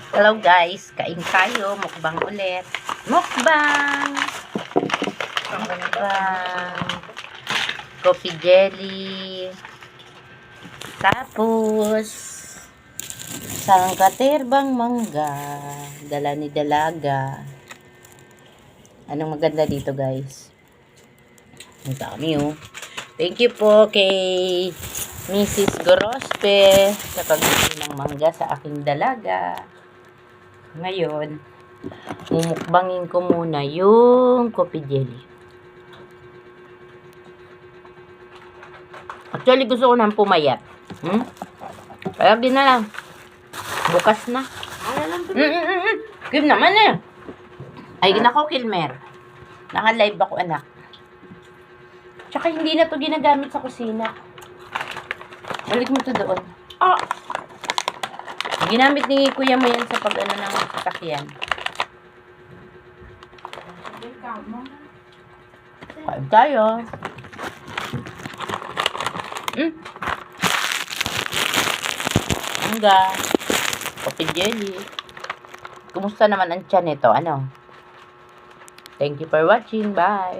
Hello guys, kain tayo, mukbang ulit. Mukbang! Coffee jelly. Tapos, sangkaterbang mangga. Dala ni Dalaga. Anong maganda dito guys? Ang dami oh. Thank you po kay Mrs. Gorospe sa pagbili ng mangga sa aking dalaga. Ngayon, mumukbangin ko muna yung coffee jelly. Actually, gusto ko nang pumayat. Kaya din na lang. Bukas na. Kim naman eh. Ay, nako, Kilmer. Naka-live ako, anak. Tsaka hindi na to ginagamit sa kusina. Balik mo to doon. Ginamit ni kuya mo yan sa pag-ano ng sasakyan. Kain tayo. Mangga. Coffee jelly. Kumusta naman ang tiyan nito? Ano? Thank you for watching. Bye.